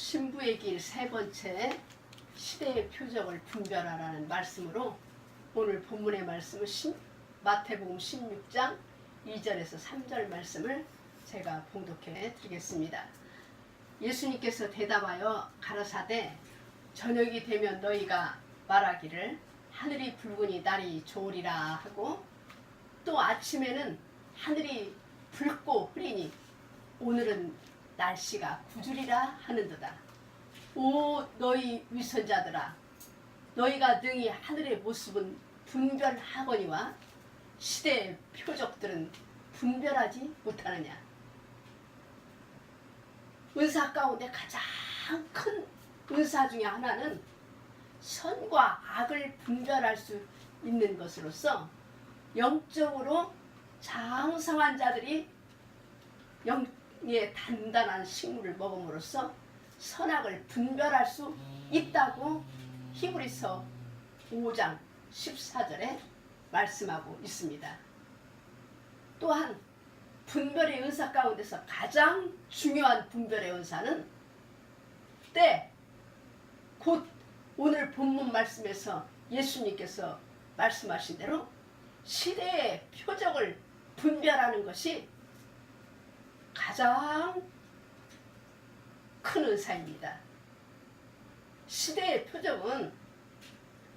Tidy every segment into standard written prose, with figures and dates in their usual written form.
신부의 길 세 번째 시대의 표적을 분별하라는 말씀으로 오늘 본문의 말씀은 마태복음 16장 2절에서 3절 말씀을 제가 봉독해 드리겠습니다. 예수님께서 대답하여 가라사대 저녁이 되면 너희가 말하기를 하늘이 붉으니 날이 좋으리라 하고 또 아침에는 하늘이 붉고 흐리니 오늘은 날씨가 구주리라 하는도다. 오 너희 위선자들아 너희가 능히 하늘의 모습은 분별하거니와 시대의 표적들은 분별하지 못하느냐. 은사 가운데 가장 큰 은사 중에 하나는 선과 악을 분별할 수 있는 것으로서 영적으로 장성한 자들이 영의 단단한 식물을 먹음으로써 선악을 분별할 수 있다고 히브리서 5장 14절에 말씀하고 있습니다. 또한 분별의 은사 가운데서 가장 중요한 분별의 은사는 때, 곧 오늘 본문 말씀에서 예수님께서 말씀하신 대로 시대의 표적을 분별하는 것이 가장 큰 은사입니다. 시대의 표적은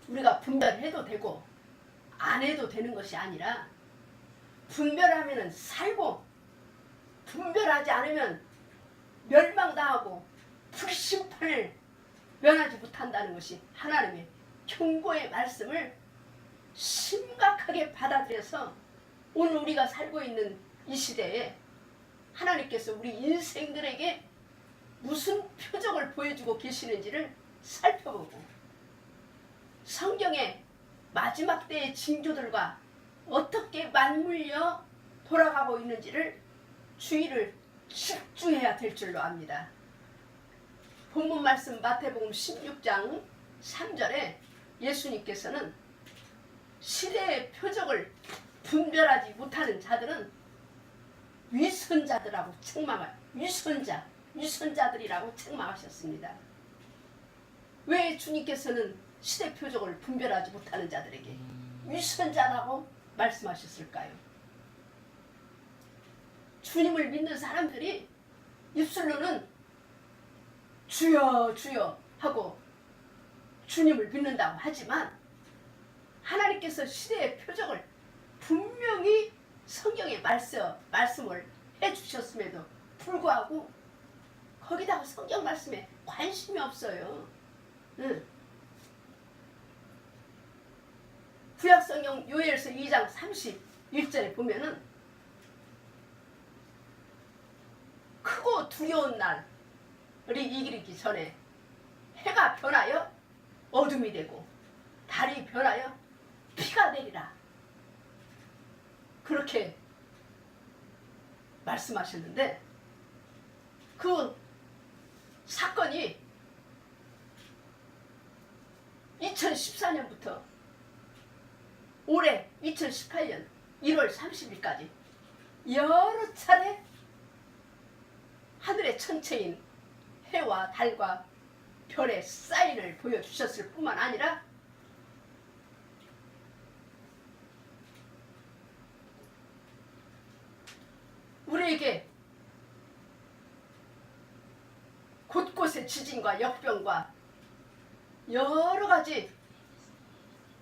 우리가 분별해도 되고 안 해도 되는 것이 아니라 분별하면 살고 분별하지 않으면 멸망당하고 불심판을 면하지 못한다는 것이 하나님의 경고의 말씀을 심각하게 받아들여서 오늘 우리가 살고 있는 이 시대에 하나님께서 우리 인생들에게 무슨 표적을 보여주고 계시는지를 살펴보고 성경의 마지막 때의 징조들과 어떻게 맞물려 돌아가고 있는지를 주의를 집중해야 될 줄로 압니다. 본문 말씀 마태복음 16장 3절에 예수님께서는 시대의 표적을 분별하지 못하는 자들은 위선자들이라고 위선자들이라고 책망하셨습니다. 왜 주님께서는 시대 표적을 분별하지 못하는 자들에게 위선자라고 말씀하셨을까요? 주님을 믿는 사람들이 입술로는 주여 주여 하고 주님을 믿는다고 하지만 하나님께서 시대의 표적을 분명히 성경에 말씀을 해주셨음에도 불구하고 거기다가 성경 말씀에 관심이 없어요. 구약성경 요엘서 2장 31절에 보면은 크고 두려운 날이 이르기 전에 해가 변하여 어둠이 되고 달이 변하여 피가 내리라 그렇게 말씀하셨는데 그 사건이 2014년부터 올해 2018년 1월 30일까지 여러 차례 하늘의 천체인 해와 달과 별의 사인을 보여주셨을 뿐만 아니라 우리에게 곳곳의 지진과 역병과 여러 가지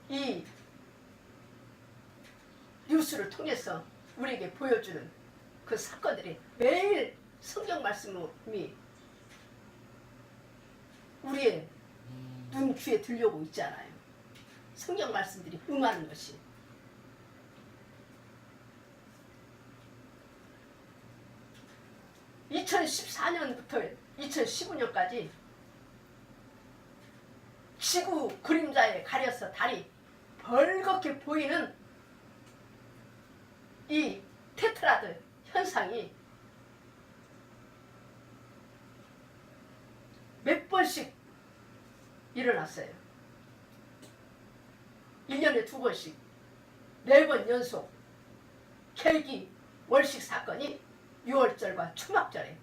이 뉴스를 통해서 우리에게 보여주는 그 사건들이 매일 성경 말씀이 우리의 눈 귀에 들려오고 있잖아요. 성경 말씀들이 응하는 것이. (2014년부터) 2015년까지 지구 그림자에 가려서 달이 벌겋게 보이는 이 테트라드 현상이 몇 번씩 일어났어요. 1년에 2번씩 4번 연속 계기 월식 사건이 6월절과 초막절에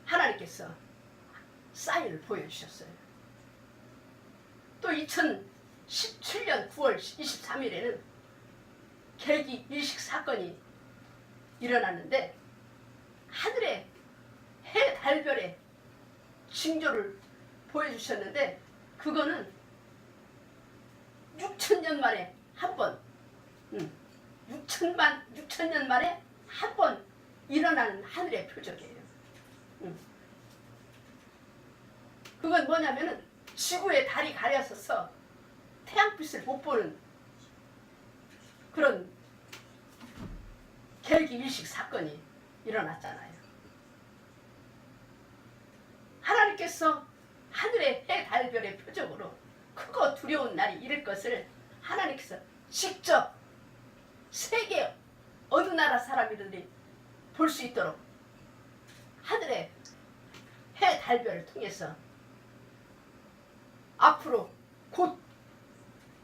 하나님께서 사인을 보여주셨어요. 또 2017년 9월 23일에는 계기 일식 사건이 일어났는데 하늘의 해 달별의 징조를 보여주셨는데 그거는 6천년 만에 한 번, 6천년 만에 한 번 일어나는 하늘의 표적이에요. 그건 뭐냐면은 지구의 달이 가려서서 태양빛을 못 보는 그런 계기일식 사건이 일어났잖아요. 하나님께서 하늘의 해 달별의 표적으로 크고 두려운 날이 이를 것을 하나님께서 직접 세계 어느 나라 사람이든지 볼 수 있도록 하늘의 해 달별을 통해서 앞으로 곧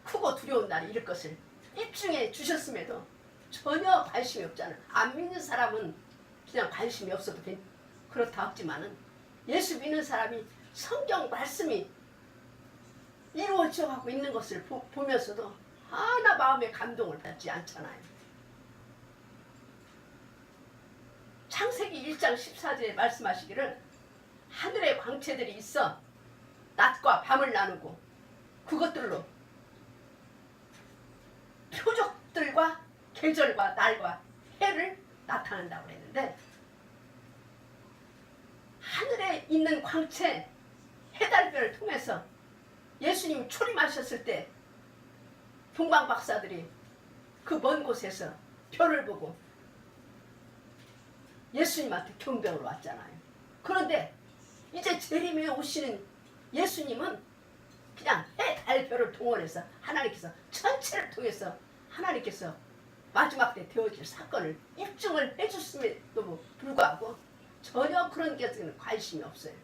크고 두려운 날이 이를 것을 입증해 주셨음에도 전혀 관심이 없잖아요. 안 믿는 사람은 그냥 관심이 없어도 그렇다 하지만은 예수 믿는 사람이 성경 말씀이 이루어져 가고 있는 것을 보면서도 하나 마음의 감동을 받지 않잖아요. 창세기 1장 14절에 말씀하시기를 하늘의 광채들이 있어 낮과 밤을 나누고 그것들로 표적들과 계절과 날과 해를 나타낸다고 그랬는데 하늘에 있는 광채 해달별을 통해서 예수님이 초림하셨을 때 동방박사들이 그 먼 곳에서 별을 보고 예수님한테 경배하러 왔잖아요. 그런데 이제 재림에 오시는 예수님은 그냥 해, 달, 별을 동원해서 하나님께서 전체를 통해서 하나님께서 마지막 때 되어질 사건을 입증을 해줬음에도 불구하고 전혀 그런 것에는 관심이 없어요.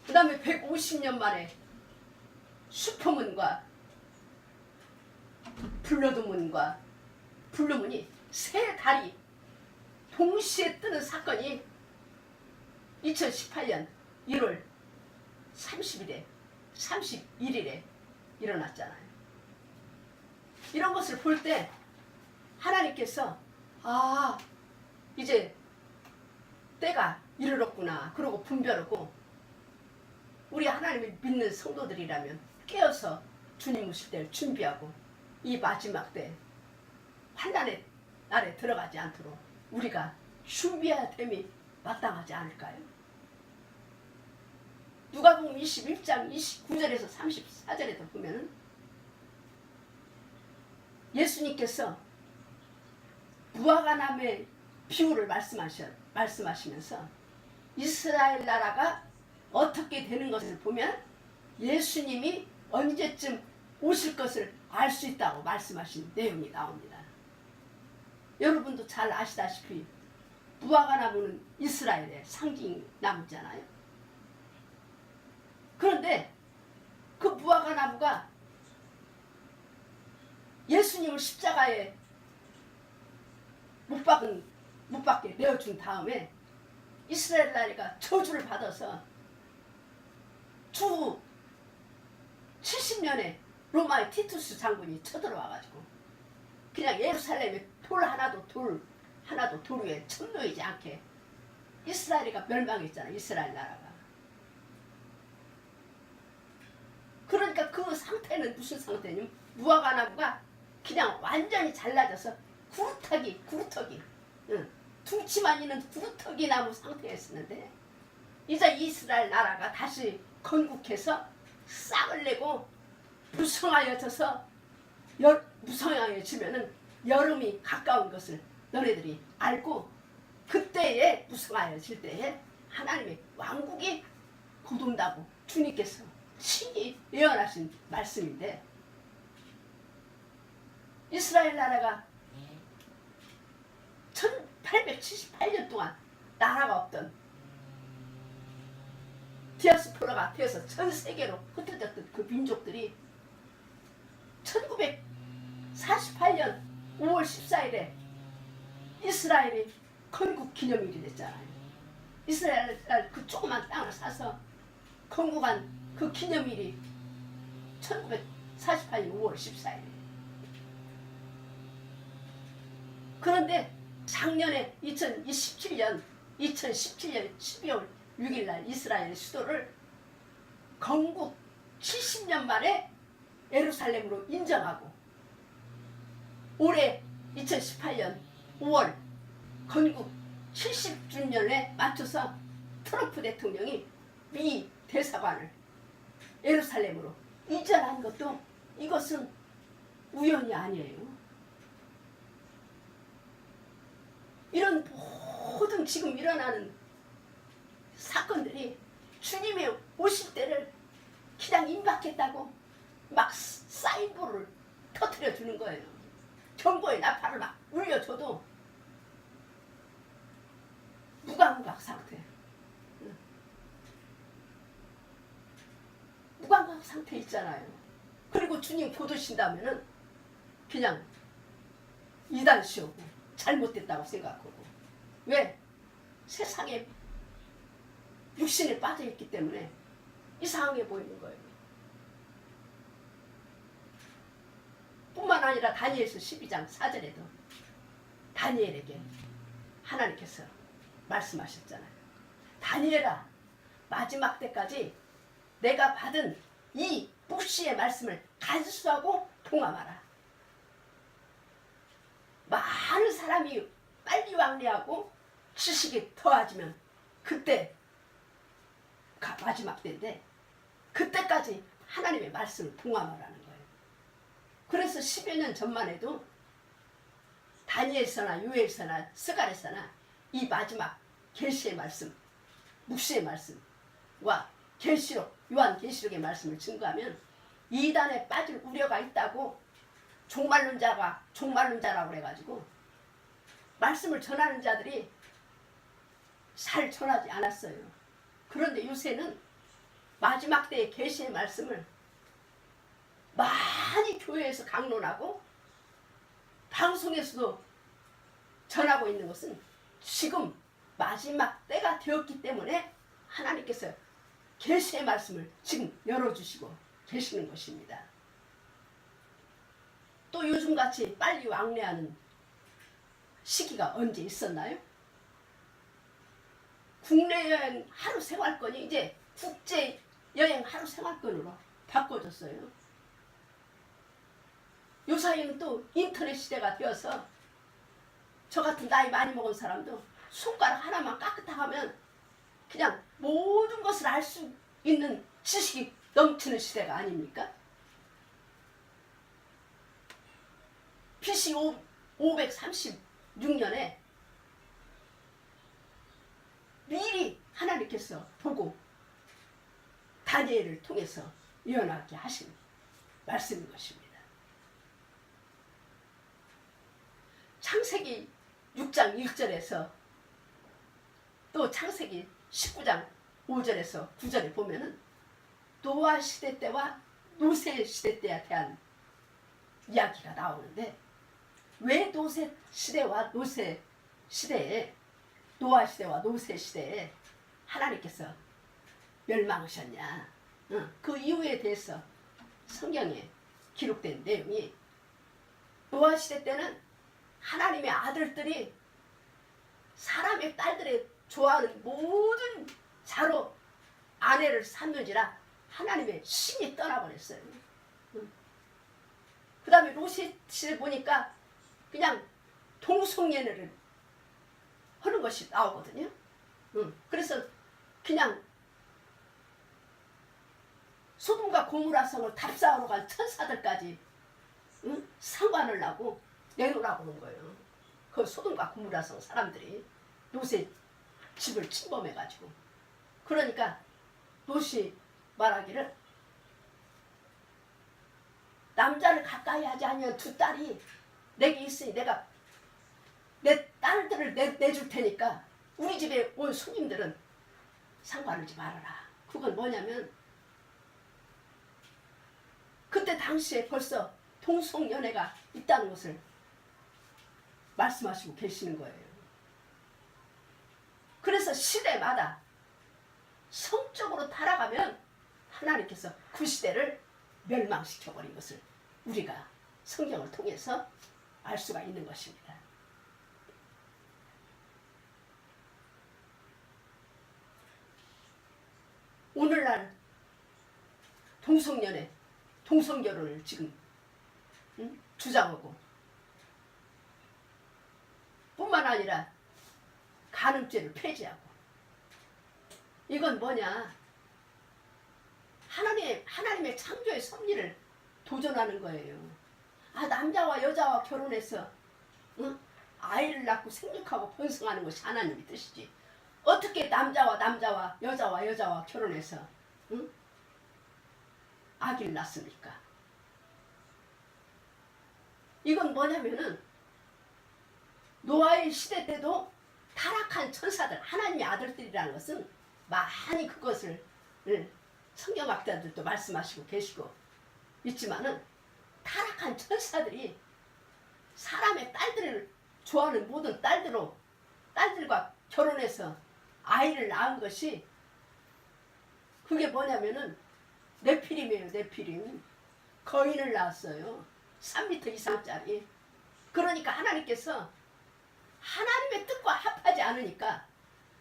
그 다음에 150년 만에 슈퍼문과 블러드문과 블루문이 세 달이 동시에 뜨는 사건이 2018년 1월 31일에 일어났잖아요. 이런 것을 볼 때 하나님께서 이제 때가 이르렀구나 그러고 분별하고 우리 하나님을 믿는 성도들이라면 깨어서 주님 오실 때를 준비하고 이 마지막 때 환난의 날에 들어가지 않도록 우리가 준비해야 됨이 마땅하지 않을까요? 누가복음 21장 29절에서 34절에도 보면은 예수님께서 무화과나무의 비유를 말씀하시면서 이스라엘 나라가 어떻게 되는 것을 보면 예수님이 언제쯤 오실 것을 알 수 있다고 말씀하신 내용이 나옵니다. 여러분도 잘 아시다시피 무화과나무는 이스라엘의 상징나무잖아요. 그런데 그 무화과나무가 예수님을 십자가에 못 박게 내어준 다음에 이스라엘 나라가 저주를 받아서 주 70년에 로마의 티투스 장군이 쳐들어와가지고 그냥 예루살렘에 돌 하나도 돌 위에 첨놓이지 않게 이스라엘이가 멸망했잖아요. 이스라엘 나라가. 그러니까 그 상태는 무슨 상태냐면 무화과나무가 그냥 완전히 잘라져서 구루터기 둥치만 있는 구루터기 나무 상태였었는데 이제 이스라엘 나라가 다시 건국해서 싹을 내고 무성하여져서 무성하여지면은 여름이 가까운 것을 너네들이 알고 그때에 무성하여질 때에 하나님의 왕국이 곧 온다고 주님께서 친히 예언하신 말씀인데 이스라엘 나라가 1878년 동안 나라가 없던 디아스포라가 되어서 전 세계로 흩어졌던 그 민족들이 1948년 5월 14일에 이스라엘이 건국 기념일이 됐잖아요. 이스라엘 그 조그만 땅을 사서 건국한 그 기념일이 1948년 5월 14일. 그런데 작년에 2017년 12월 6일 날 이스라엘 수도를 건국 70년 만에 예루살렘으로 인정하고 올해 2018년 5월 건국 70주년에 맞춰서 트럼프 대통령이 미 대사관을 예루살렘으로 이전한 것도 이것은 우연이 아니에요. 이런 모든 지금 일어나는 사건들이 주님의 오실 때를 그냥 임박했다고 막 사인볼을 터뜨려 주는 거예요. 경고의 나팔을 막 울려줘도 무감각 상태. 무감각 상태 있잖아요. 그리고 주님 보드신다면은 그냥 이단시오고 잘못됐다고 생각하고. 왜? 세상에 육신에 빠져있기 때문에 이상하게 보이는 거예요. 뿐만 아니라 다니엘서 12장 4절에도 다니엘에게 하나님께서 말씀하셨잖아요. 다니엘아, 마지막 때까지 내가 받은 이 묵시의 말씀을 간수하고 동함하라. 많은 사람이 빨리 왕래하고 지식이 더해지면 그때가 마지막 때인데 그때까지 하나님의 말씀을 동함하라는 거예요. 그래서 10여 년 전만 해도 다니엘서나 요엘서나 스가랴서나 이 마지막 계시의 말씀, 묵시의 말씀과 계시록, 요한 계시록의 말씀을 증거하면 이단에 빠질 우려가 있다고 종말론 자라고 그래가지고 말씀을 전하는 자들이 잘 전하지 않았어요. 그런데 요새는 마지막 때의 계시의 말씀을 많이 교회에서 강론하고 방송에서도 전하고 있는 것은 지금 마지막 때가 되었기 때문에 하나님께서 계시의 말씀을 지금 열어주시고 계시는 것입니다. 또 요즘같이 빨리 왕래하는 시기가 언제 있었나요? 국내 여행 하루 생활권이 이제 국제 여행 하루 생활권으로 바꿔졌어요. 요사이는 또 인터넷 시대가 되어서 저 같은 나이 많이 먹은 사람도 손가락 하나만 까끗하면 그냥 모든 것을 알 수 있는 지식이 넘치는 시대가 아닙니까? BC 536년에 미리 하나님께서 보고 다니엘을 통해서 예언하게 하신 말씀인 것입니다. 창세기 6장 1절에서 또 창세기 19장 5절에서 9절에 보면은 노아 시대 때와 노세 시대 때에 대한 이야기가 나오는데 왜 노세 시대와 노세 시대에 노아 시대와 노세 시대에 하나님께서 멸망하셨냐? 그 이유에 대해서 성경에 기록된 내용이 노아 시대 때는 하나님의 아들들이 사람의 딸들의 좋아하는 모든 자로 아내를 삼는지라 하나님의 신이 떠나버렸어요. 그 다음에 롯의 시대 보니까 그냥 동성연애를 하는 것이 나오거든요. 그래서 그냥 소돔과 고모라 성을 답사하러 간 천사들까지 상관을 하고 내놓으라고 하는 거예요. 그 소돔과 고모라 성 사람들이 롯의 집을 침범해가지고. 그러니까 롯이 말하기를 남자를 가까이 하지 않으면 두 딸이 내게 있으니 내가 내 딸들을 내줄 테니까 우리 집에 온 손님들은 상관하지 말아라. 그건 뭐냐면 그때 당시에 벌써 동성연애가 있다는 것을 말씀하시고 계시는 거예요. 그래서 시대마다 성적으로 타락하면 하나님께서 그 시대를 멸망시켜버린 것을 우리가 성경을 통해서 알 수가 있는 것입니다. 오늘날 동성연애, 동성결혼을 지금 주장하고 뿐만 아니라 간음죄를 폐지하고 이건 뭐냐? 하나님의 창조의 섭리를 도전하는 거예요. 아, 남자와 여자와 결혼해서 아이를 낳고 생육하고 번성하는 것이 하나님의 뜻이지. 어떻게 남자와 여자와 결혼해서 아기를 낳습니까? 이건 뭐냐면은 노아의 시대 때도 타락한 천사들, 하나님의 아들들이라는 것은 많이 그것을 성경학자들도 말씀하시고 계시고 있지만은 타락한 천사들이 사람의 딸들을 좋아하는 모든 딸들과 결혼해서 아이를 낳은 것이 그게 뭐냐면은 네피림이에요. 네피림. 거인을 낳았어요. 3m 이상짜리. 그러니까 하나님께서 하나님의 뜻과 합하지 않으니까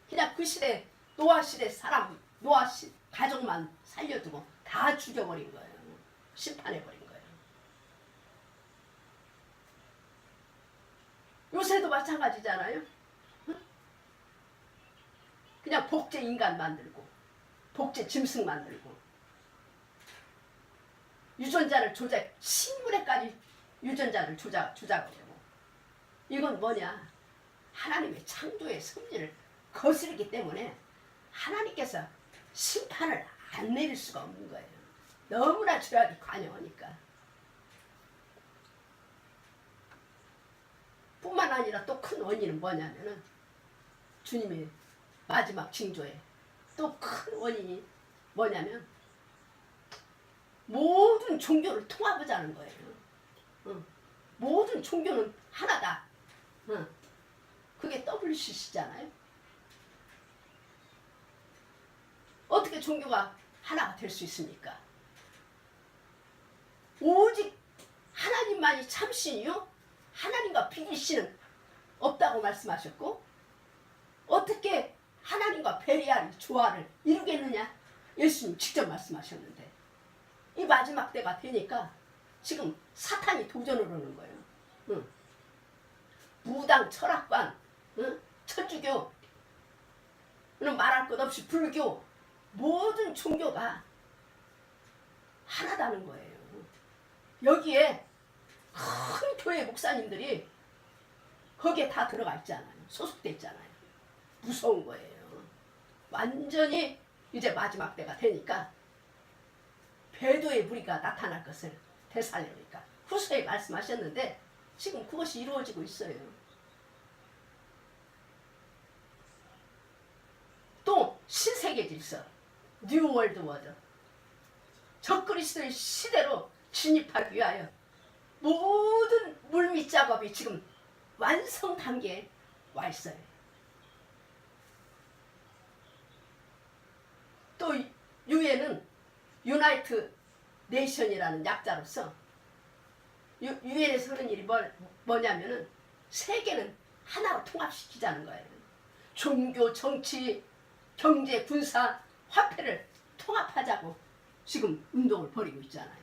그냥 그 시대 노아 시대 사람 노아 가족만 살려두고 다 죽여버린 거예요. 심판해버린 거예요. 요새도 마찬가지잖아요. 그냥 복제 인간 만들고 복제 짐승 만들고 유전자를 식물에까지 유전자를 조작하려고. 이건 뭐냐? 하나님의 창조의 섭리를 거스르기 때문에 하나님께서 심판을 안 내릴 수가 없는 거예요. 너무나 죄악이 관영하니까. 뿐만 아니라 또 큰 원인은 뭐냐면은 주님의 마지막 징조에 또 큰 원인이 뭐냐면 모든 종교를 통합하자는 거예요. 모든 종교는 하나다. 그게 WCC잖아요. 어떻게 종교가 하나가 될 수 있습니까? 오직 하나님만이 참신이요 하나님과 비길 씨는 없다고 말씀하셨고 어떻게 하나님과 베리알 조화를 이루겠느냐? 예수님 직접 말씀하셨는데 이 마지막 때가 되니까 지금 사탄이 도전을 하는 거예요. 무당, 철학관, 천주교는 말할 것 없이 불교 모든 종교가 하나다는 거예요. 여기에 큰 교회 목사님들이 거기에 다 들어가 있잖아요. 소속돼 있잖아요. 무서운 거예요. 완전히 이제 마지막 때가 되니까 배도의 무리가 나타날 것을 데살로니가 후서에 말씀하셨는데 지금 그것이 이루어지고 있어요. 또 신세계 질서, 뉴 월드 워드, 적그리스도의 시대로 진입하기 위하여 모든 물밑 작업이 지금 완성 단계에 와 있어요. 또 유엔은 유나이트 네이션이라는 약자로서 유엔에서 하는 일이 뭐냐면은 세계는 하나로 통합시키자는 거예요. 종교, 정치, 경제, 군사, 화폐를 통합하자고 지금 운동을 벌이고 있잖아요.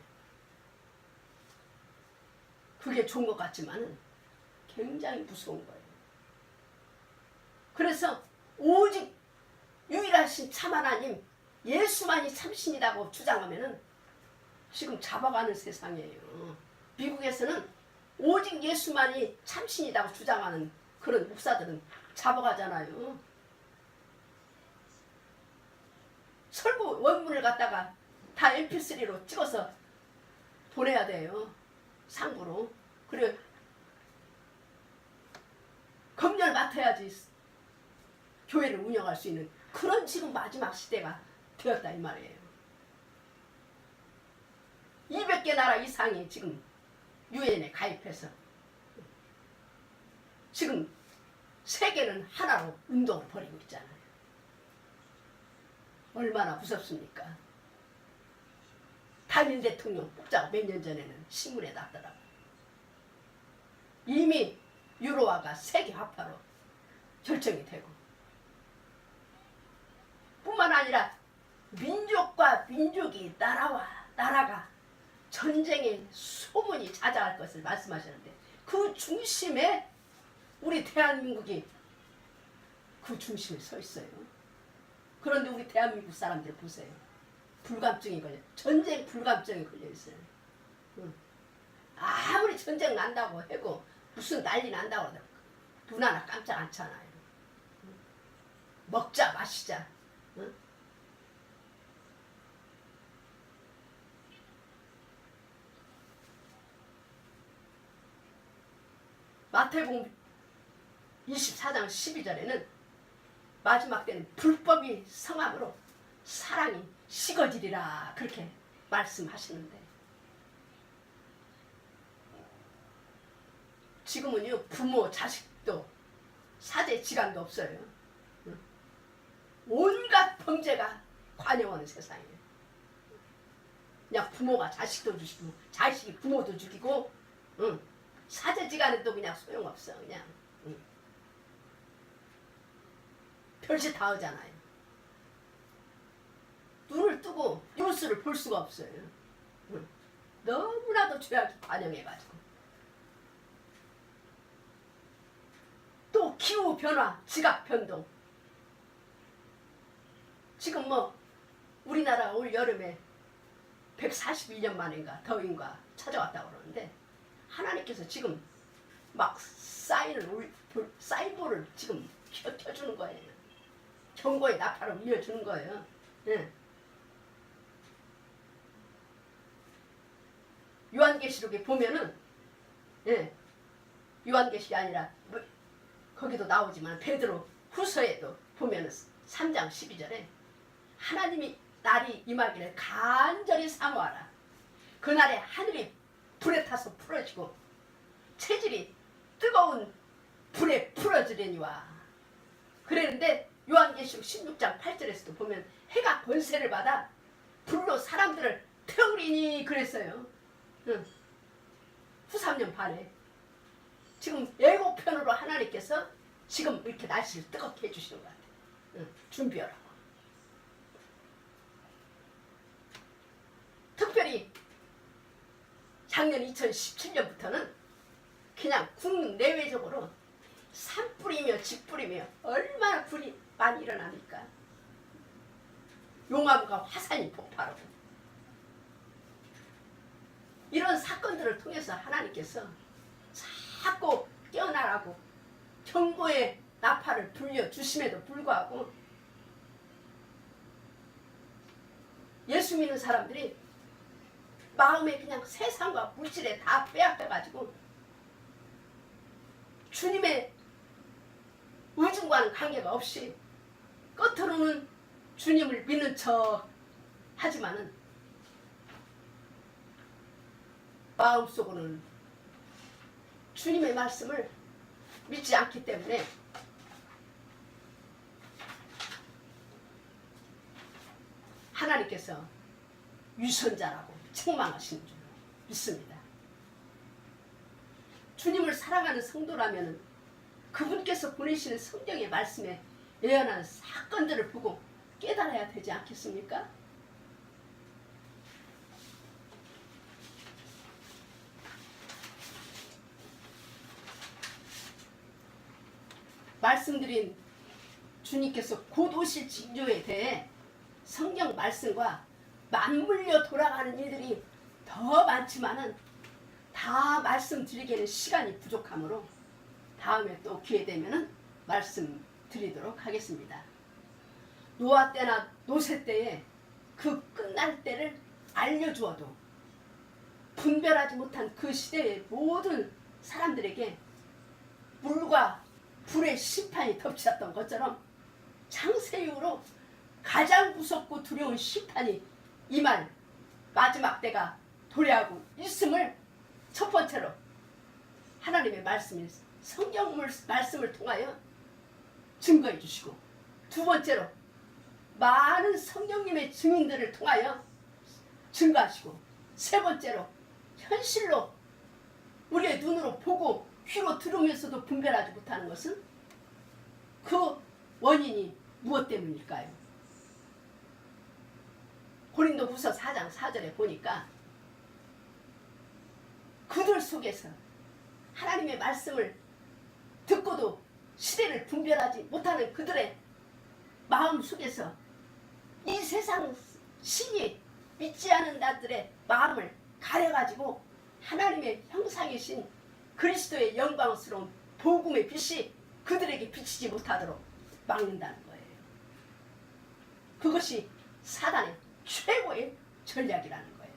그게 좋은 것 같지만은 굉장히 무서운 거예요. 그래서 오직 유일하신 참 하나님 예수만이 참신이라고 주장하면은 지금 잡아가는 세상이에요. 미국에서는 오직 예수만이 참신이라고 주장하는 그런 목사들은 잡아가잖아요. 설교 원문을 갖다가 다 mp3로 찍어서 보내야 돼요. 상부로. 그리고 검열 맡아야지 교회를 운영할 수 있는 그런 지금 마지막 시대가 되었다 이 말이에요. 200개 나라 이상이 지금 유엔에 가입해서 지금 세계는 하나로 운동을 벌이고 있잖아요. 얼마나 무섭습니까? 단일 대통령 뽑자고 몇 년 전에는 신문에 났더라고요. 이미 유로화가 세계 화폐로 결정이 되고, 뿐만 아니라 민족과 민족이 나라가 전쟁의 소문이 잦아갈 것을 말씀하셨는데, 그 중심에 우리 대한민국이 그 중심에 서 있어요. 그런데 우리 대한민국 사람들 보세요. 불감증이 걸려, 전쟁 불감증이 걸려 있어요. 아무리 전쟁 난다고 해도 무슨 난리 난다고 해도 눈 하나 깜짝 않잖아요. 먹자 마시자. 마태복음 24장 12절에는 마지막 때는 불법이 성함으로 사랑이 식어지리라 그렇게 말씀하시는데, 지금은요 부모 자식도 사제지간도 없어요. 온갖 범죄가 관여하는 세상이에요. 그냥 부모가 자식도 죽이고 자식이 부모도 죽이고, 사제지간에도 그냥 소용없어. 그냥 별짓 다 하잖아요. 눈을 뜨고 뉴스를 볼 수가 없어요. 너무나도 죄악이 관영해가지고. 또 기후변화, 지각변동. 지금 뭐 우리나라 올 여름에 141년 만인가 더위인가 찾아왔다고 그러는데, 하나님께서 지금 막 사인볼을 지금 켜주는 거예요. 경고의 나팔을 울려주는 거예요. 예. 요한계시록에 보면은, 요한계시록이 아니라 거기도 나오지만 베드로 후서에도 보면은 3장 12절에 하나님이 날이 임하기를 간절히 사모하라. 그날에 하늘이 불에 타서 풀어지고 체질이 뜨거운 불에 풀어지려니와. 그랬는데 요한계시록 16장 8절에서도 보면 해가 권세를 받아 불로 사람들을 태우리니 그랬어요. 후 3년 반에 지금 예고편으로 하나님께서 지금 이렇게 날씨를 뜨겁게 해주시는 것 같아요. 준비하라고. 특별히 작년 2017년부터는 그냥 국내외적으로 산불이며 집불이며 얼마나 불이 많이 일어납니까? 용암과 화산이 폭발하고, 이런 사건들을 통해서 하나님께서 자꾸 깨어나라고 경고의 나팔을 불려주심에도 불구하고 예수 믿는 사람들이 마음에 그냥 세상과 물질에 다 빼앗겨가지고 주님의 의중과는 관계가 없이 겉으로는 주님을 믿는 척 하지만은 마음속으로는 주님의 말씀을 믿지 않기 때문에 하나님께서 위선자라고 책망하시는 줄 믿습니다. 주님을 사랑하는 성도라면 그분께서 보내시는 성경의 말씀에 예언한 사건들을 보고 깨달아야 되지 않겠습니까? 말씀드린 주님께서 곧 오실 징조에 대해 성경 말씀과 맞물려 돌아가는 일들이 더 많지만은 다 말씀드리기에는 시간이 부족하므로 다음에 또 기회 되면은 말씀드리도록 하겠습니다. 노아 때나 노세 때에 그 끝날 때를 알려주어도 분별하지 못한 그 시대의 모든 사람들에게 물과 불의 심판이 덮쳤던 것처럼 창세 이후로 가장 무섭고 두려운 심판이 임할 마지막 때가 도래하고 있음을 첫 번째로 하나님의 말씀이 성경 말씀을 통하여 증거해 주시고, 두 번째로 많은 성령님의 증인들을 통하여 증거하시고, 세 번째로 현실로 우리의 눈으로 보고 귀로 들으면서도 분별하지 못하는 것은 그 원인이 무엇 때문일까요? 고린도후서 4장 4절에 보니까 그들 속에서 하나님의 말씀을 듣고도 시대를 분별하지 못하는 그들의 마음 속에서 이 세상 신이 믿지 않은 자들의 마음을 가려가지고 하나님의 형상이신 그리스도의 영광스러운 복음의 빛이 그들에게 비치지 못하도록 막는다는 거예요. 그것이 사단의 최고의 전략이라는 거예요.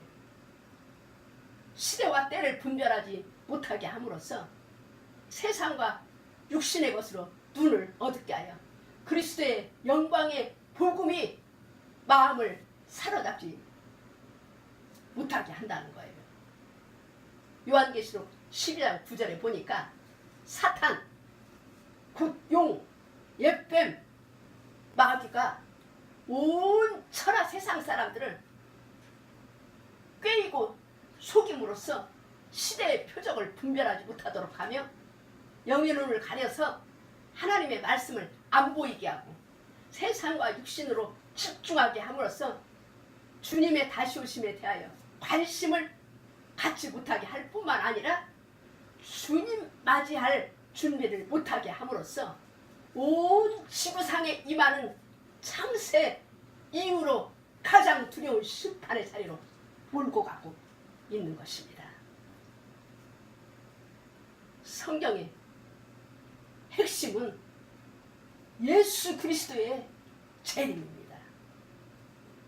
시대와 때를 분별하지 못하게 함으로써 세상과 육신의 것으로 눈을 어둡게 하여 그리스도의 영광의 복음이 마음을 사로잡지 못하게 한다는 거예요. 요한계시록 12장 9절에 보니까 사탄, 곧 용, 옛뱀, 마귀가 온 천하 세상 사람들을 꾀이고 속임으로써 시대의 표적을 분별하지 못하도록 하며 영의 눈을 가려서 하나님의 말씀을 안 보이게 하고 세상과 육신으로 집중하게 함으로써 주님의 다시 오심에 대하여 관심을 갖지 못하게 할 뿐만 아니라 주님 맞이할 준비를 못하게 함으로써 온 지구상에 임하는 창세 이후로 가장 두려운 심판의 자리로 몰고 가고 있는 것입니다. 성경의 핵심은 예수 그리스도의 재림입니다.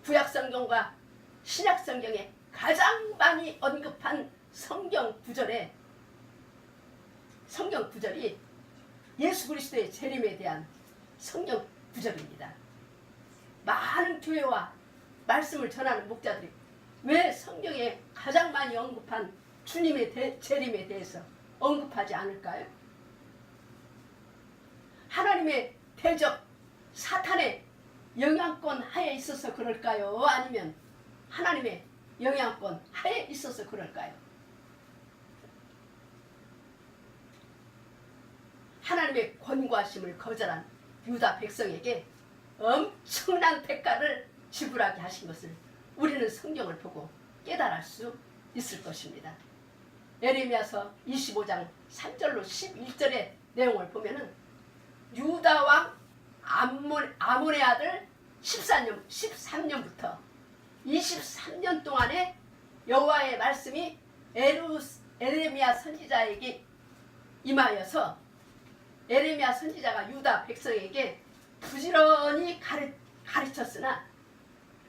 구약성경과 신약성경에 가장 많이 언급한 성경 구절이 예수 그리스도의 재림에 대한 성경 구절입니다. 많은 교회와 말씀을 전하는 목자들이 왜 성경에 가장 많이 언급한 주님의 재림에 대해서 언급하지 않을까요? 하나님의 대적 사탄의 영향권 하에 있어서 그럴까요? 아니면 하나님의 영향권 하에 있어서 그럴까요? 하나님의 권고하심을 거절한 유다 백성에게 엄청난 대가를 지불하게 하신 것을 우리는 성경을 보고 깨달을 수 있을 것입니다. 예레미야서 25장 3절로 11절의 내용을 보면은 유다 왕 아몬의 아들 13년부터 23년 동안에 여호와의 말씀이 에레미야 선지자에게 임하여서 에레미야 선지자가 유다 백성에게 부지런히 가르쳤으나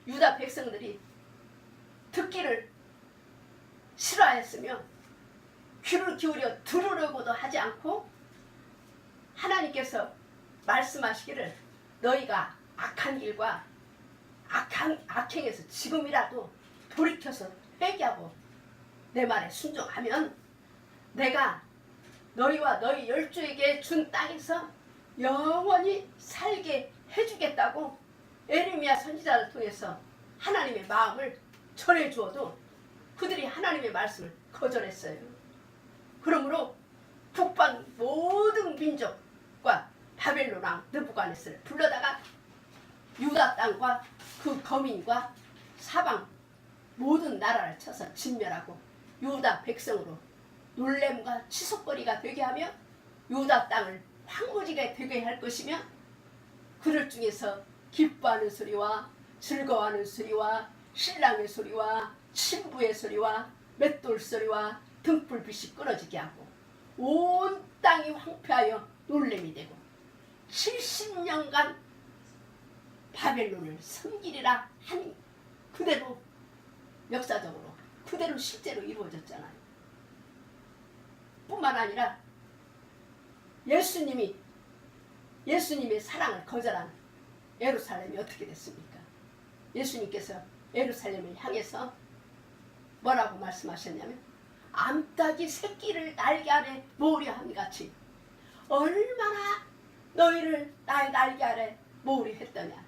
유다 백성들이 듣기를 싫어하였으며 귀를 기울여 들으려고도 하지 않고 하나님께서 말씀하시기를 너희가 악한 길과 악행에서 지금이라도 돌이켜서 회개하고 내 말에 순종하면 내가 너희와 너희 열조에게 준 땅에서 영원히 살게 해주겠다고 에레미야 선지자를 통해서 하나님의 마음을 전해주어도 그들이 하나님의 말씀을 거절했어요. 그러므로 북방 모든 민족과 바벨론 왕 느부갓네살을 불러다가 유다 땅과 그 거민과 사방 모든 나라를 쳐서 진멸하고 유다 백성으로 놀램과 치솟거리가 되게 하며 유다 땅을 황무지게 되게 할 것이며 그들 중에서 기뻐하는 소리와 즐거워하는 소리와 신랑의 소리와 친부의 소리와 맷돌 소리와 등불빛이 끊어지게 하고 온 땅이 황폐하여 놀램이 되고 70년간 바벨론을 섬기리라 한 그대로 역사적으로 그대로 실제로 이루어졌잖아요. 뿐만 아니라 예수님의 사랑을 거절한 예루살렘이 어떻게 됐습니까? 예수님께서 예루살렘을 향해서 뭐라고 말씀하셨냐면 암탉이 새끼를 날개 아래 모으려 함같이 얼마나 너희를 나의 날개 아래 모으려 했더냐.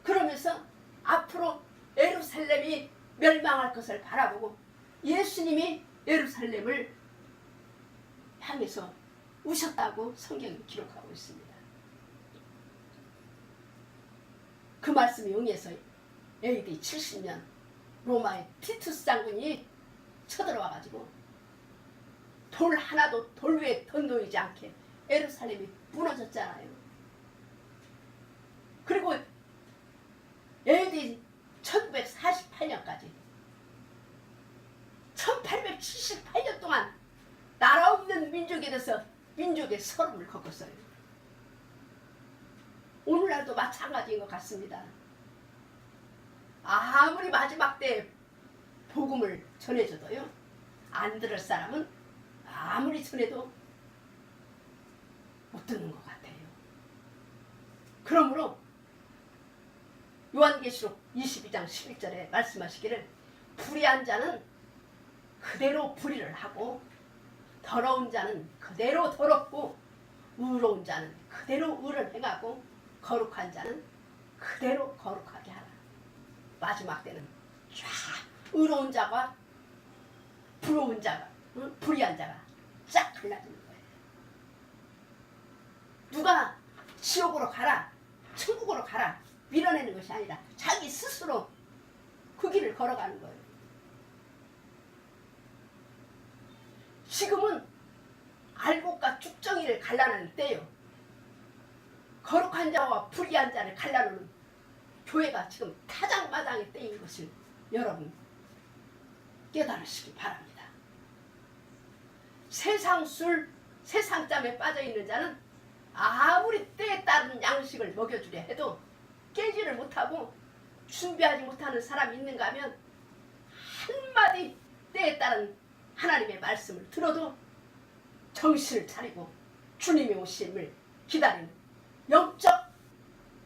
그러면서 앞으로 예루살렘이 멸망할 것을 바라보고 예수님이 예루살렘을 향해서 우셨다고 성경이 기록하고 있습니다. 그 말씀이 응해서 AD 70년 로마의 티투스 장군이 쳐들어와가지고 돌 하나도 돌 위에 던놓이지 않게 예루살렘이 무너졌잖아요. 그리고 AD 1948년까지 1878년 동안 나라 없는 민족에 대해서 민족의 서름을 겪었어요. 오늘날도 마찬가지인 것 같습니다. 아무리 마지막 때 복음을 전해줘도요, 안 들을 사람은 아무리 전해도 못 듣는 것 같아요. 그러므로 요한계시록 22장 11절에 말씀하시기를 불의한 자는 그대로 불의를 하고 더러운 자는 그대로 더럽고 의로운 자는 그대로 의를 행하고 거룩한 자는 그대로 거룩하게 하라. 마지막 때는 쫙 의로운 자가 부러운 자가 불의한 자가 쫙 갈라지는 거예요. 누가 지옥으로 가라 천국으로 가라 밀어내는 것이 아니라 자기 스스로 그 길을 걸어가는 거예요. 지금은 알곡과 쭉정이를 갈라내는 때요. 거룩한 자와 불의한 자를 갈라놓는 교회가 지금 타장마장의 때인 것을 여러분 깨달으시기 바랍니다. 세상 술, 세상 짬에 빠져있는 자는 아무리 때에 따른 양식을 먹여주려 해도 깨지를 못하고 준비하지 못하는 사람이 있는가 하면 한마디 때에 따른 하나님의 말씀을 들어도 정신을 차리고 주님의 오심을 기다리는 영적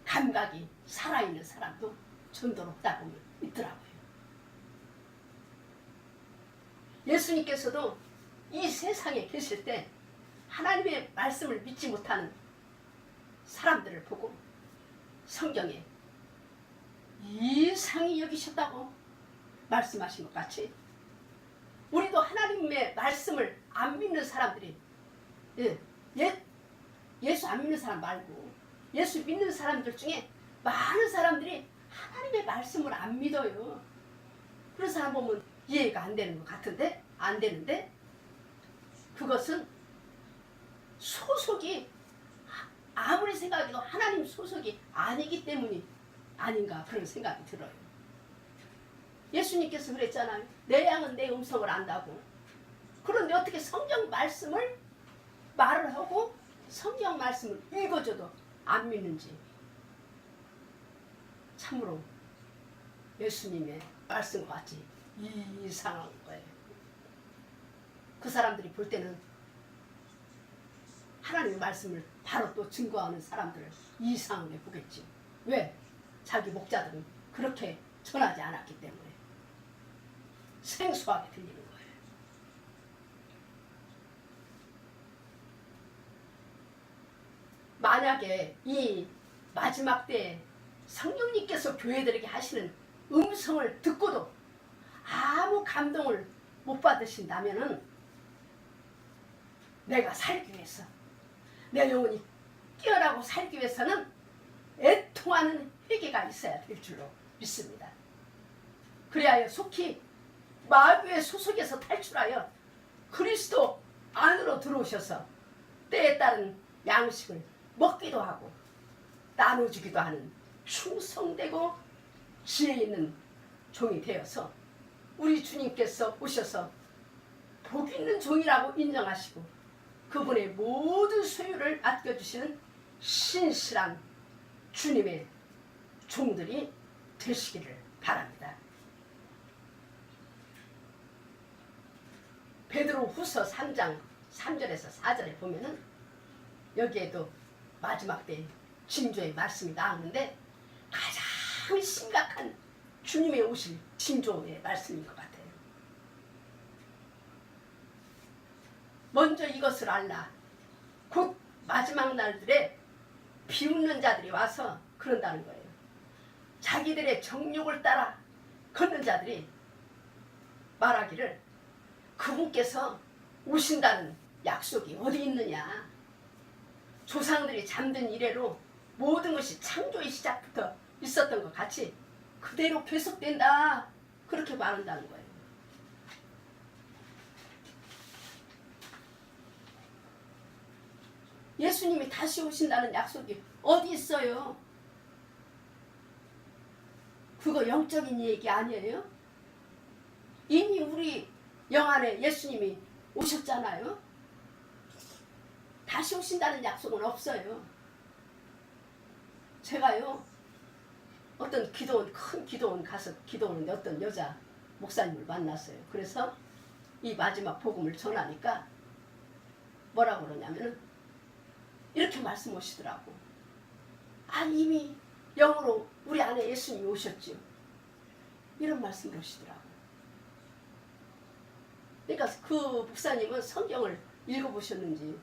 감각이 살아있는 사람도 전도롭다 보면 있더라고요. 예수님께서도 이 세상에 계실 때 하나님의 말씀을 믿지 못하는 사람들을 보고 성경에 이상히 여기셨다고 말씀하신 것 같이 우리도 하나님의 말씀을 안 믿는 사람들이 예수 안 믿는 사람 말고 예수 믿는 사람들 중에 많은 사람들이 하나님의 말씀을 안 믿어요. 그런 사람 보면 이해가 안 되는 것 같은데 안 되는데 그것은 소속이 아무리 생각해도 하나님 소속이 아니기 때문이 아닌가 그런 생각이 들어요. 예수님께서 그랬잖아요. 내 양은 내 음성을 안다고. 그런데 어떻게 성경 말씀을 말을 하고 성경 말씀을 읽어줘도 안 믿는지 참으로 예수님의 말씀과 같이 이상한 거예요. 그 사람들이 볼 때는 하나님의 말씀을 바로 또 증거하는 사람들을 이상하게 보겠지. 왜? 자기 목자들은 그렇게 전하지 않았기 때문에 생소하게 들리는 거예요. 만약에 이 마지막 때에 성령님께서 교회들에게 하시는 음성을 듣고도 아무 감동을 못 받으신다면은 내가 살기 위해서 내 영혼이 깨어나고 살기 위해서는 애통하는 회개가 있어야 될 줄로 믿습니다. 그리하여 속히 마귀의 소속에서 탈출하여 그리스도 안으로 들어오셔서 때에 따른 양식을 먹기도 하고 나눠주기도 하는 충성되고 지혜 있는 종이 되어서 우리 주님께서 오셔서 복 있는 종이라고 인정하시고 그분의 모든 소유를 아껴주시는 신실한 주님의 종들이 되시기를 바랍니다. 베드로후서 3장 3절에서 4절에 보면은 여기에도 마지막 때 징조의 말씀이 나오는데 가장 심각한 주님의 오실 징조의 말씀인 것 같아요. 먼저 이것을 알라. 곧 마지막 날들에 비웃는 자들이 와서 그런다는 거예요. 자기들의 정욕을 따라 걷는 자들이 말하기를 그분께서 오신다는 약속이 어디 있느냐. 조상들이 잠든 이래로 모든 것이 창조의 시작부터 있었던 것 같이 그대로 계속된다. 그렇게 말한다는 거예요. 예수님이 다시 오신다는 약속이 어디 있어요? 그거 영적인 얘기 아니에요? 이미 우리 영 안에 예수님이 오셨잖아요. 다시 오신다는 약속은 없어요. 제가요 어떤 큰 기도원 가서 기도하는데 어떤 여자 목사님을 만났어요. 그래서 이 마지막 복음을 전하니까 뭐라고 그러냐면은 이렇게 말씀하시더라고. 아, 이미 영으로 우리 안에 예수님이 오셨죠. 이런 말씀을 하시더라고. 그러니까 그 목사님은 성경을 읽어보셨는지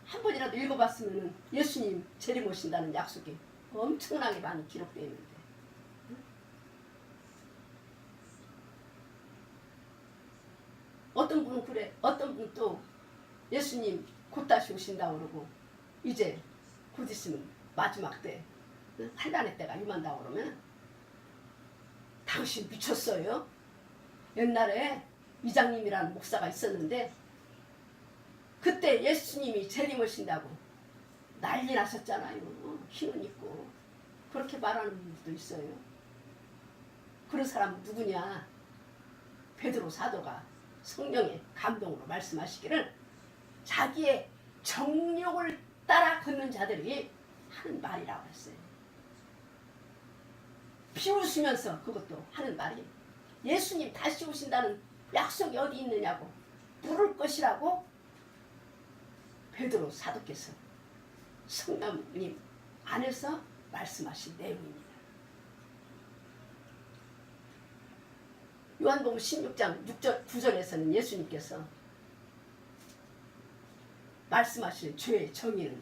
한 번이라도 읽어봤으면 예수님 재림 오신다는 약속이 엄청나게 많이 기록되어 있는데, 어떤 분은 그래, 어떤 분은 또 예수님 곧 다시 오신다고 그러고 이제 곧 있으면 마지막 때 환란의 때가 임한다고 그러면 당신 미쳤어요? 옛날에 이장님이라는 목사가 있었는데 그때 예수님이 재림 오신다고 난리 나셨잖아요. 흰옷 입고 그렇게 말하는 분들도 있어요. 그런 사람은 누구냐? 베드로 사도가 성령의 감동으로 말씀하시기를 자기의 정욕을 따라 걷는 자들이 하는 말이라고 했어요. 비웃으면서 그것도 하는 말이 예수님 다시 오신다는 약속이 어디 있느냐고 물을 것이라고 베드로 사도께서 성령님 안에서 말씀하신 내용입니다. 요한복음 16장 6절 9절에서는 예수님께서 말씀하시는 죄의 정의는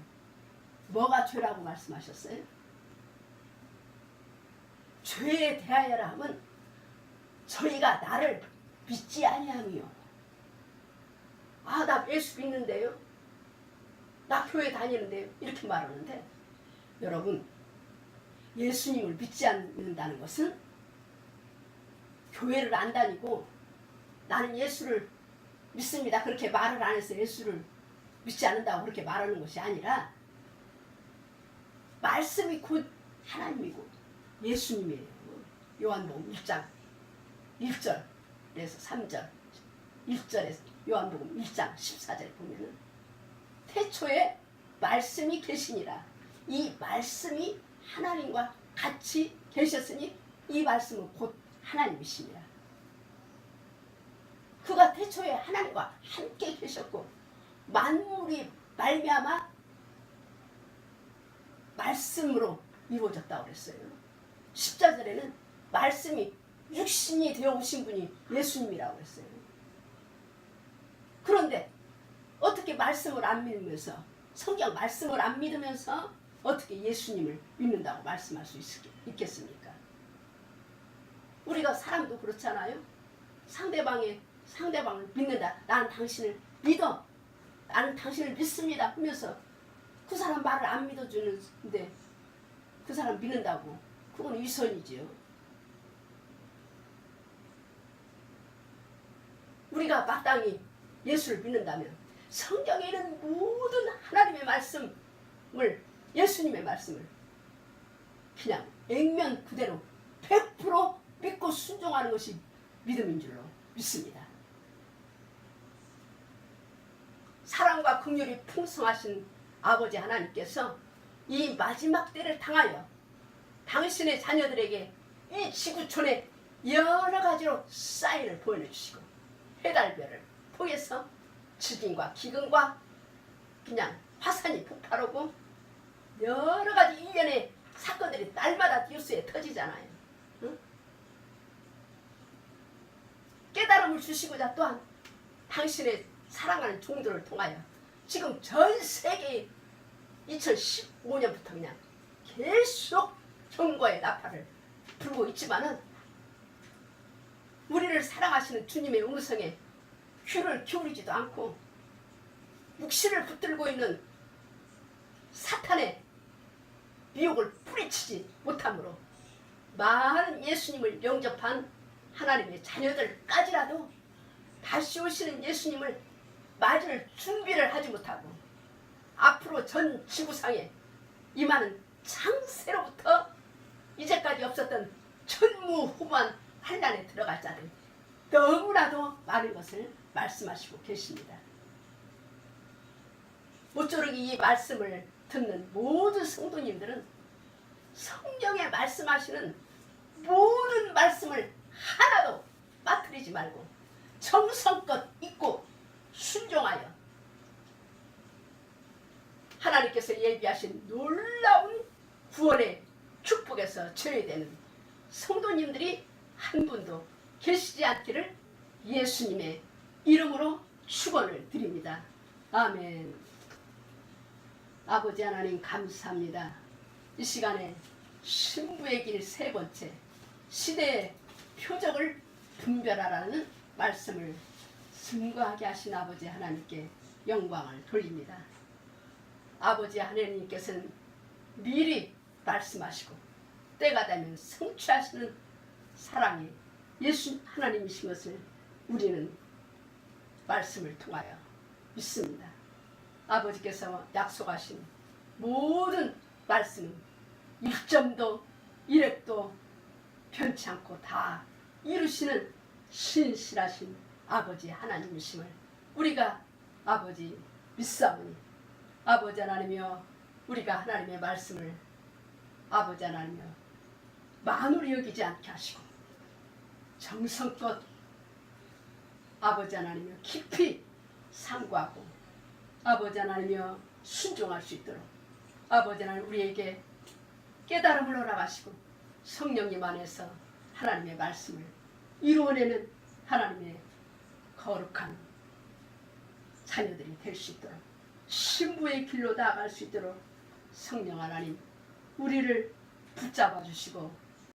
뭐가 죄라고 말씀하셨어요? 죄에 대하여라 하면 저희가 나를 믿지 아니함이요. 아, 나 예수 믿는데요. 나 교회 다니는데요. 이렇게 말하는데 여러분, 예수님을 믿지 않는다는 것은 교회를 안 다니고 나는 예수를 믿습니다. 그렇게 말을 안 해서 예수를 믿지 않는다고 그렇게 말하는 것이 아니라 말씀이 곧 하나님이고 예수님이에요. 요한복음 1장 1절에서 3절 1절에서 요한복음 1장 14절 보면은 태초에 말씀이 계시니라. 이 말씀이 하나님과 같이 계셨으니 이 말씀은 곧 하나님이시니라. 그가 태초에 하나님과 함께 계셨고 만물이 말미암아 말씀으로 이루어졌다고 그랬어요. 14절에는 말씀이 육신이 되어 오신 분이 예수님이라고 했어요. 그런데 어떻게 말씀을 안 믿으면서 성경 말씀을 안 믿으면서 어떻게 예수님을 믿는다고 말씀할 수 있겠습니까? 우리가 사람도 그렇잖아요. 상대방을 믿는다. 나는 당신을 믿어. 나는 당신을 믿습니다 하면서 그 사람 말을 안 믿어주는데 그 사람 믿는다고. 그건 위선이지요. 우리가 마땅히 예수를 믿는다면 성경에 있는 모든 하나님의 말씀을, 예수님의 말씀을 그냥 액면 그대로 100% 믿고 순종하는 것이 믿음인 줄로 믿습니다. 사랑과 긍휼이 풍성하신 아버지 하나님께서 이 마지막 때를 당하여 당신의 자녀들에게 이 지구촌에 여러 가지로 사인을 보여주시고 해달별을 통해서 지진과 기근과 그냥 화산이 폭발하고 여러 가지 일련의 사건들이 날마다 뉴스에 터지잖아요. 응? 깨달음을 주시고자 또한 당신의 사랑하는 종들을 통하여 지금 전 세계 2015년부터 그냥 계속 경고의 나팔을 불고 있지만은 우리를 사랑하시는 주님의 음성에 귀를 기울이지도 않고 묵시를 붙들고 있는 사탄의 미혹을 뿌리치지 못하므로 많은 예수님을 영접한 하나님의 자녀들까지라도 다시 오시는 예수님을 맞을 준비를 하지 못하고 앞으로 전 지구상에 임하는 창세로부터 이제까지 없었던 전무후무한 환난에 들어갈 자들 너무나도 많은 것을 말씀하시고 계십니다. 모쪼록이 이 말씀을 듣는 모든 성도님들은 성경에 말씀하시는 모든 말씀을 하나도 빠뜨리지 말고 정성껏 잊고 순종하여 하나님께서 예비하신 놀라운 구원의 축복에서 제외되는 성도님들이 한 분도 계시지 않기를 예수님의 이름으로 축원을 드립니다. 아멘. 아버지 하나님 감사합니다. 이 시간에 신부의 길 세 번째 시대의 표적을 분별하라는 말씀을 증거하게 하신 아버지 하나님께 영광을 돌립니다. 아버지 하나님께서는 미리 말씀하시고 때가 되면 성취하시는 사랑이 예수 하나님이신 것을 우리는 말씀을 통하여 믿습니다. 아버지께서 약속하신 모든 말씀은 1점도 1획도 변치 않고 다 이루시는 신실하신 아버지 하나님이심을 우리가 아버지 믿사오니 아버지 하나님이여 우리가 하나님의 말씀을 아버지 하나님이여 만으로 여기지 않게 하시고 정성껏 아버지 하나님이여 깊이 상고하고 아버지 하나님이여 순종할 수 있도록 아버지 하나님 우리에게 깨달음을 허락하시고 성령님 안에서 하나님의 말씀을 이루어내는 하나님의 거룩한 자녀들이 될 수 있도록 신부의 길로 나아갈 수 있도록 성령 하나님 우리를 붙잡아 주시고